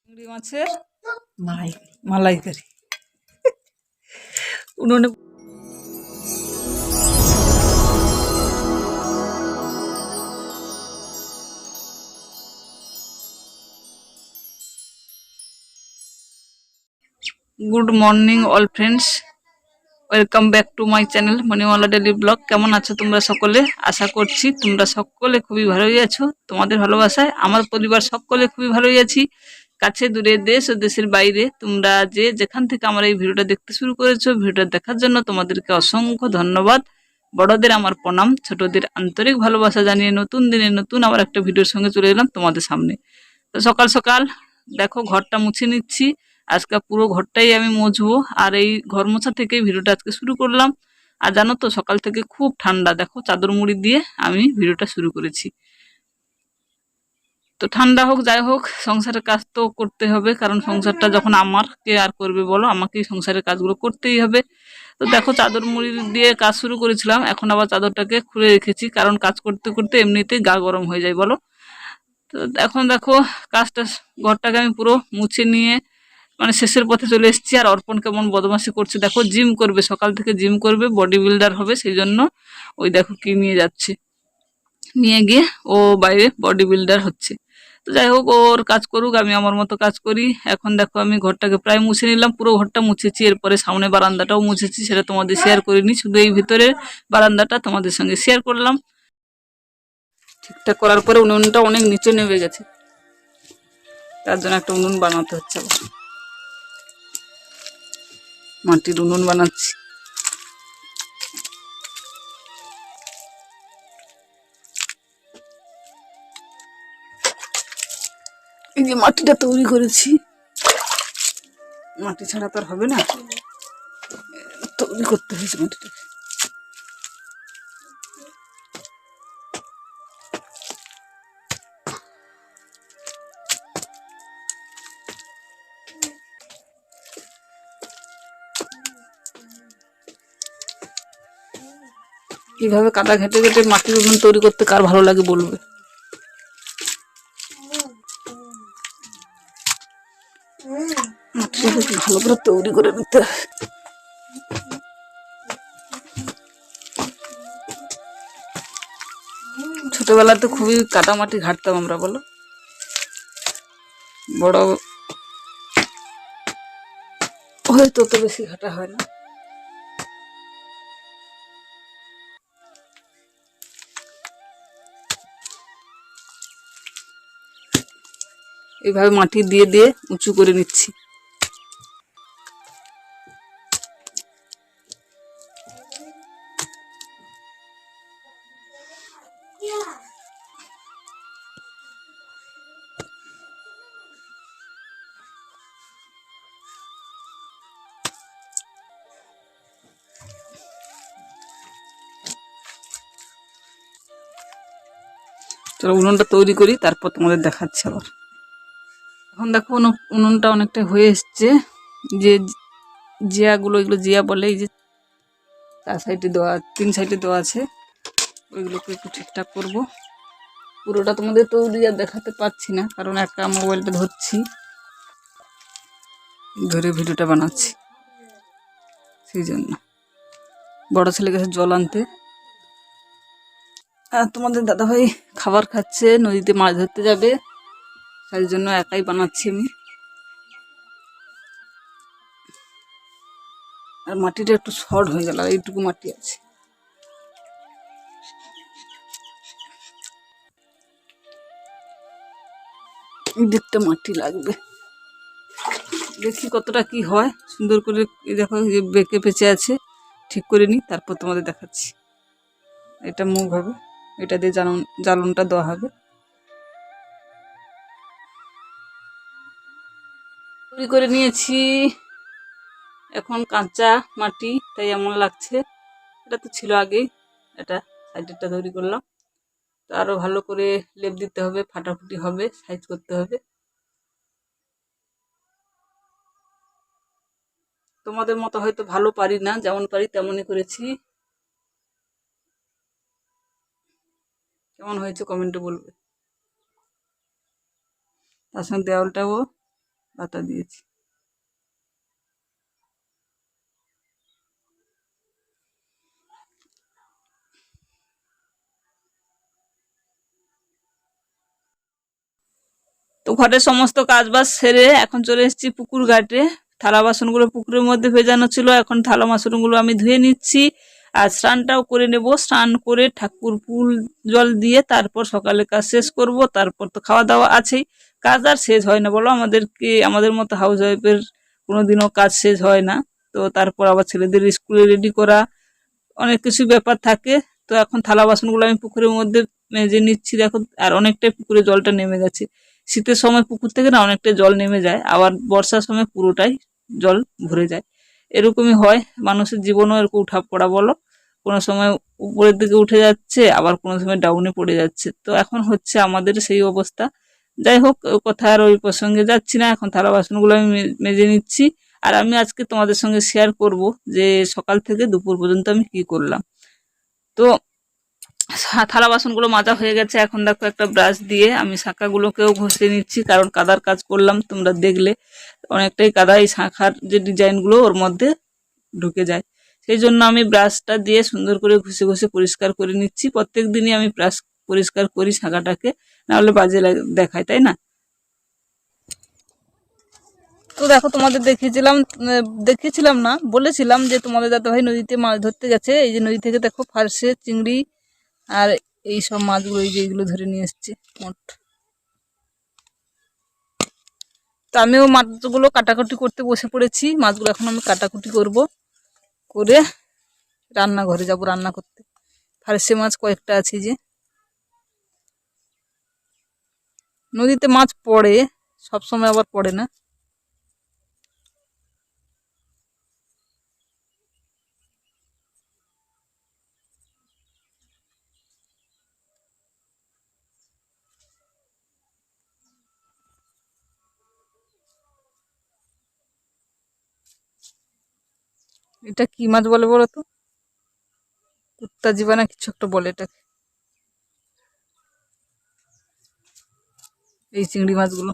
চিংড়ি মাছের মালাইকারি উনুনে। Good morning all friends, welcome back to my channel Manimala daily blog. কেমন আছো তোমরা সকলে? আশা করছি তোমরা সকলে খুবই ভালোই আছো। তোমাদের ভালোবাসায় আমার পরিবার সকলে খুবই ভালোই আছি। কাছে দূরে, দেশ ও দেশের বাইরে তোমরা যে যেখান থেকে আমার এই ভিডিওটা দেখতে শুরু করেছো, ভিডিওটা দেখার জন্য তোমাদেরকে অসংখ্য ধন্যবাদ। বড়দের আমার প্রণাম, ছোটদের আন্তরিক ভালোবাসা জানিয়ে নতুন দিনে নতুন আবার একটা ভিডিওর সঙ্গে চলে এলাম তোমাদের সামনে। তো সকাল সকাল দেখো ঘরটা মুছে নিচ্ছি। আজকে পুরো ঘরটাই আমি মুছবো, আর এই ঘর মোছা থেকেই ভিডিওটা আজকে শুরু করলাম। আর জানো তো সকাল থেকে খুব ঠান্ডা, দেখো চাদর মুড়ি দিয়ে আমি ভিডিওটা শুরু করেছি। তো ঠান্ডা হোক যাই হোক, সংসারের কাজ তো করতে হবে, কারণ সংসারটা যখন আমার, কে আর করবে বলো, আমাকেই সংসারের কাজগুলো করতেই হবে। তো দেখো চাদর মুড়ি দিয়ে কাজ শুরু করেছিলাম, এখন আবার চাদরটাকে খুলে রেখেছি, কারণ কাজ করতে করতে এমনিতেই গা গরম হয়ে যায় বলো। তো এখন দেখো কাজটা, ঘরটাকে আমি পুরো মুছে নিয়ে মানে শেষের পথে চলে এসেছি। আর অর্পণ কেমন বদমাশি করছে দেখো, জিম করবে, সকাল থেকে জিম করবে, বডি বিল্ডার হবে, সেই জন্য ওই দেখো কি নিয়ে যাচ্ছে, নিয়ে গিয়ে ও বাইরে বডি বিল্ডার হচ্ছে। তো যাই হোক, ওর কাজ করুক, আমি আমার মতো কাজ করি। এখন দেখো আমি ঘরটাকে প্রায় মুছে নিলাম, পুরো ঘরটা মুছেছি। এরপরে সামনে বারান্দাটাও মুছেছি, সেটা তোমাদের শেয়ার করিনি, শুধু এই ভিতরে বারান্দাটা তোমাদের সঙ্গে শেয়ার করলাম। ঠিকঠাক করার পরে উনুনটা অনেক নিচে নেমে গেছে, তার জন্য একটা উনুন বানাতে হচ্ছে। আবার মাটির উনুন বানাচ্ছি। এই যে মাটিটা তৈরি করেছি, মাটি ছাড়া তো আর হবে না, তৈরি করতে হয়েছে মাটিটাকে। এইভাবে কাদা ঘেটে ঘেটে মাটির উনুন তৈরি করতে কার ভালো লাগে বলবে। মাটিটাকে ভালো করে তৈরি করে নিতে হয়। ছোটবেলাতে খুবই কাদা মাটি ঘাটতাম আমরা বলো, বড় হয়তো তো বেশি ঘাটা হয় না। এইভাবে মাটি দিয়ে দিয়ে উঁচু করে নিচ্ছি। চলো উনুনটা তৈরি করি, তারপর তোমাদের দেখাচ্ছি আবার। এখন দেখো উনুনটা অনেকটা হয়ে এসছে। যে জিয়াগুলো, এগুলো জিয়া বলে, এই যে চার সাইডে দেওয়া, 3 সাইডে দেওয়া আছে, ওইগুলোকে একটু ঠিকঠাক করব। পুরোটা তোমাদের তৈরি আর দেখাতে পারছি না, কারণ একটা মোবাইলটা ধরছি, ধরে ভিডিওটা বানাচ্ছি, সেই জন্য। বড় ছেলে গেছে জল আনতে, আর তোমাদের দাদাভাই খাবার খাচ্ছে, নদীতে মাছ ধরতে যাবে, সেই জন্য একাই বানাচ্ছি আমি। আর মাটিটা একটু শর্ট হয়ে গেল, এইটুকু মাটি আছে। এই দিকটা মাটি লাগবে, দেখি কতটা কি হয়। সুন্দর করে দেখো, যে বেঁকে পেঁচে আছে, ঠিক করে নিই, তারপর তোমাদের দেখাচ্ছি। এটা মুখ হবে, এটা দিয়ে জ্বালনটা দেওয়া হবে। তৈরি করে নিয়েছি, এখন কাঁচা মাটি তাই এমন লাগছে। এটা তো ছিল আগেই, এটা সাইডেরটা তৈরি করলাম। তো আরো ভালো করে লেপ দিতে হবে, ফাটাফুটি হবে, সাইজ করতে হবে। তোমাদের মতো হয়তো ভালো পারি না, যেমন পারি তেমনই করেছি। কেমন হয়েছে কমেন্টে বলবে। তার সঙ্গে দেওয়ালটাও বাতা দিয়েছি। তো ঘরের সমস্ত কাজ বাজ সেরে এখন চলে এসেছি পুকুর ঘাটে। থালা বাসনগুলো পুকুরের মধ্যে ভেজানো ছিল, এখন থালা বাসনগুলো আমি ধুয়ে নিচ্ছি আর স্নানটাও করে নেব। স্নান করে ঠাকুর ফুল জল দিয়ে তারপর সকালে কাজ শেষ করব। তারপর তো খাওয়া দাওয়া আছেই, কাজ আর শেষ হয় না বলো। আমাদের মতো হাউস ওয়াইফের কোনোদিনও কাজ শেষ হয় না। তো তারপর আবার ছেলেদের স্কুলে রেডি করা, অনেক কিছু ব্যাপার থাকে। তো এখন থালা বাসনগুলো আমি পুকুরের মধ্যে মেজে নিচ্ছি। দেখো আর অনেকটাই পুকুরে জলটা নেমে গেছে। শীতের সময় পুকুর থেকে না অনেকটা জল নেমে যায়, আবার বর্ষার সময় পুরোটাই জল ভরে যায়। এরকমই হয়, মানুষের জীবনও এরকম উঠা পড়া বলো। কোনো সময় উপরের দিকে উঠে যাচ্ছে, আবার কোনো সময় ডাউনে পড়ে যাচ্ছে। তো এখন হচ্ছে আমাদের সেই অবস্থা। যাই হোক, ওই কথা আর ওই প্রসঙ্গে যাচ্ছি না। এখন থালা বাসনগুলো আমি মেজে নিচ্ছি। আর আমি আজকে তোমাদের সঙ্গে শেয়ার করব যে সকাল থেকে দুপুর পর্যন্ত আমি কি করলাম। তো থালা বাসনগুলো মাজা হয়ে গেছে। এখন দেখো একটা ব্রাশ দিয়ে আমি শাঁখাগুলোকেও ঘষে নিচ্ছি, কারণ কাদার কাজ করলাম তোমরা দেখলে অনেকটাই কাদা। এই শাঁখার যে ডিজাইনগুলো ওর মধ্যে ঢুকে যায়, সেই জন্য আমি ব্রাশটা দিয়ে সুন্দর করে ঘষে ঘষে পরিষ্কার করে নিচ্ছি। প্রত্যেক দিনই আমি ব্রাশ পরিষ্কার করি শাঁখাটাকে, নাহলে বাজে দেখায়, তাই না? তো দেখো তোমাদের দেখিয়েছিলাম না, বলেছিলাম যে তোমাদের দাদা ভাই নদীতে মাছ ধরতে গেছে। এই যে নদী থেকে দেখো ফার্সে চিংড়ি আর এই সব মাছগুলো, এই যে এইগুলো ধরে নিয়ে এসছে মোট। তো আমিও মাছগুলো কাটাকুটি করতে বসে পড়েছি। মাছগুলো এখন আমি কাটাকুটি করব, করে রান্নাঘরে যাব রান্না করতে। ফার্সে মাছ কয়েকটা আছে যে। নদীতে মাছ পড়ে, সব সময় আবার পড়ে না। এটা কি মাছ বলে বলো তো? কুত্তা জীবা না কিছু একটা বলে এটাকে, এই চিংড়ি মাছগুলো।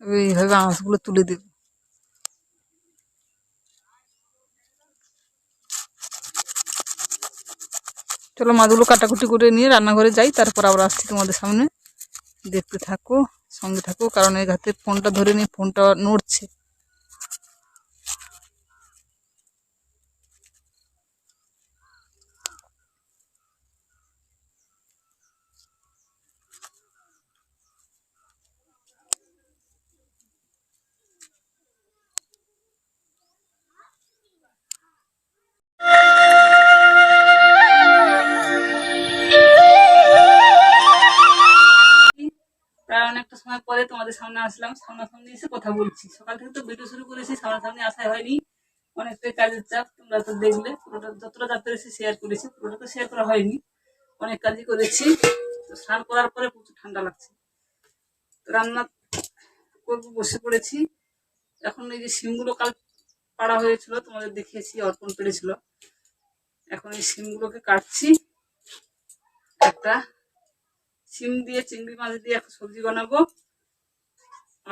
এইভাবে মাছগুলো তুলে দেব। চলো মাছগুলো কাটাকুটি করে নিয়ে রান্নাঘরে যাই, তারপর আবার আসছি তোমাদের সামনে। দেখতে থাকো, সঙ্গে থাকো, কারণ এই হাতে ফোনটা ধরে নিয়ে ফোনটা নড়ছে। প্রায় অনেকটা সময় পরে তোমাদের সামনে আসলাম, সামনাসামনি এসে কথা বলছি। সকাল থেকে তো ভিডিও শুরু করেছি, সামনাসামনি আসা হয়নি, অনেকটাই কাজের চাপ। তোমরা তো দেখলে, পুরোটা যতটা যা পেরেছি শেয়ার করেছি, পুরোটা তো শেয়ার করা হয়নি, অনেক কাজই করেছি। তো স্নান করার পরে প্রচুর ঠান্ডা লাগছে, রান্না করবো বসে পড়েছি। এখন এই যে শিমগুলো কাল পাড়া হয়েছিল, তোমাদের দেখিয়েছি, অর্পণ পেরেছিল। এখন এই শিমগুলোকে কাটছি। একটা শিম দিয়ে চিংড়ি মাছ দিয়ে একটা সবজি বানাবো,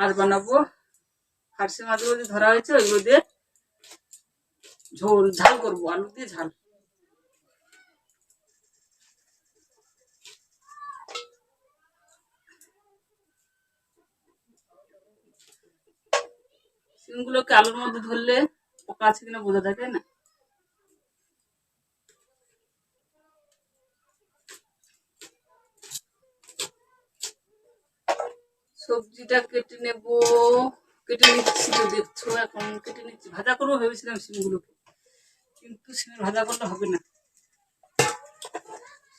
আর বানাবো ফার্সি মাছগুলো যে ধরা হয়েছে ওইগুলো দিয়ে ঝাল করবো, আলু দিয়ে ঝাল। শিমগুলোকে আলুর মধ্যে ধরলে পোকা আছে কিনা বোঝা যায়, তাই না? সবজিটা কেটে নেব, কেটে নিচ্ছি। তো দেখছো এখন কেটে নিচ্ছি, ভাজা করবো ভেবেছিলাম শিমগুলোকে, কিন্তু শিমের ভাজা করলে হবে না।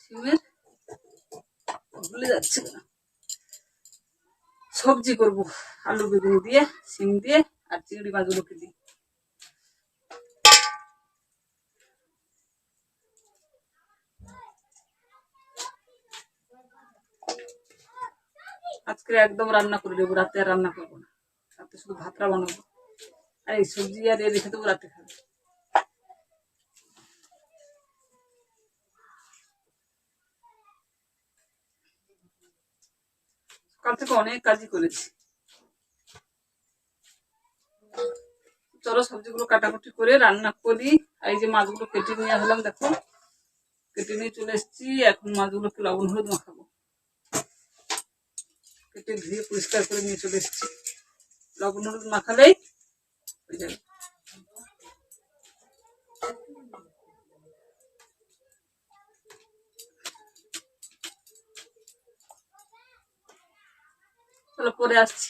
শিমের ভুলে যাচ্ছে না, সবজি করব আলু বেগুন দিয়ে, শিম দিয়ে আর চিংড়ি মাছগুলোকে দিয়ে। আজকে একদম রান্না করে দেবো, রাতে আর রান্না করবো না, রাতে শুধু ভাতটা বানাবো। আর এই সবজি আর রেখে দেবো, রাতে খাবো। সকাল থেকে অনেক কাজই করেছি। চলো সবজিগুলো কাটাকুটি করে রান্না করি। এই যে মাছগুলো কেটে নিয়ে আসলাম, দেখো কেটে নিয়ে চলে এসেছি। এখন মাছগুলোকে লবণ হলুদ মাখাবো। কেটে ধুয়ে পরিষ্কার করে নিয়ে চলে এসেছি। লবণ হলুদ মাখালেই হয়ে যাবে। চলো পরে আসছি,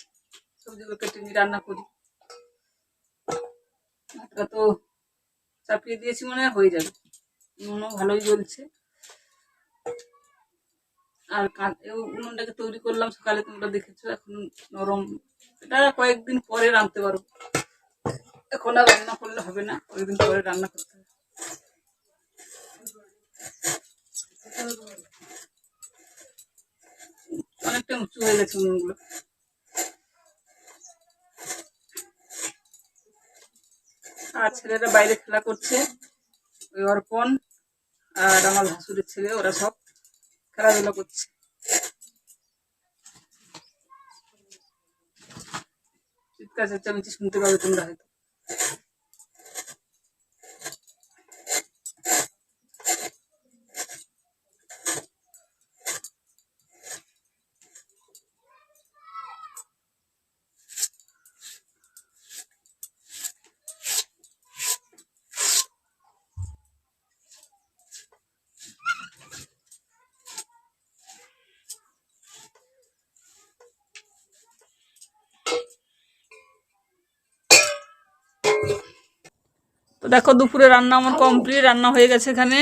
সবজিগুলো কেটে নিয়ে রান্না করি। ভাতটা তো চাপিয়ে দিয়েছি, মনে হয় হয়ে যাবে। নুনও ভালোই জ্বলছে। আর উনুনটাকে তৈরি করলাম সকালে, তোমরা দেখেছো, এখন নরম। এটা কয়েকদিন পরে রাঁধতে পারবো, এখন আর রান্না করলে হবে না, কয়েকদিন পরে রান্না করতে হবে। অনেকটা উঁচু হয়ে গেছে উনুনগুলো। আর ছেলেরা বাইরে খেলা করছে, ওই অর্পণ আর আমার ভাসুরের ছেলে, ওরা সব খেলাধুলা করছে। চিৎকার চেঁচামেচি শুনতে পাবে তোমরা হয়তো। তো দেখো দুপুরে রান্না আমার কমপ্লিট, রান্না হয়ে গেছে। এখানে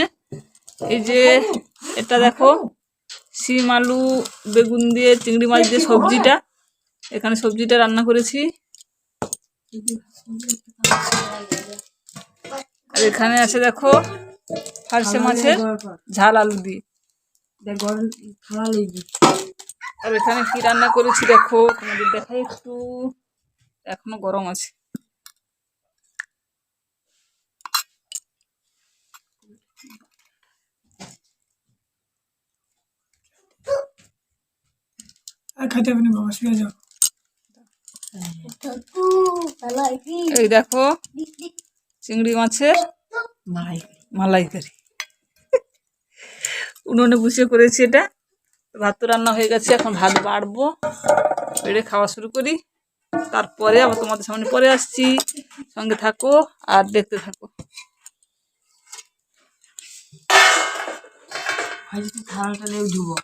এই যে এটা দেখো, শিম আলু বেগুন দিয়ে চিংড়ি মাছ দিয়ে সবজিটা, এখানে সবজিটা রান্না করেছি। আর এখানে আছে দেখো ফারসে মাছের ঝাল আলু দিয়ে। আর এখানে কি রান্না করেছি দেখো, তোমাদের দেখাই একটু, এখনো গরম আছে। খাইতে হবে না বাবা, শুয়ে যাও। এই দেখো চিংড়ি মাছের মালাইকারি উনুনে বসিয়ে করেছি এটা। ভাত তো রান্না হয়ে গেছে, এখন ভাত বাড়বো, বেড়ে খাওয়া শুরু করি। তারপরে আবার তোমাদের সামনে পরে আসছি, সঙ্গে থাকো আর দেখতে থাকো। থালাটা নিয়ে ধুবো।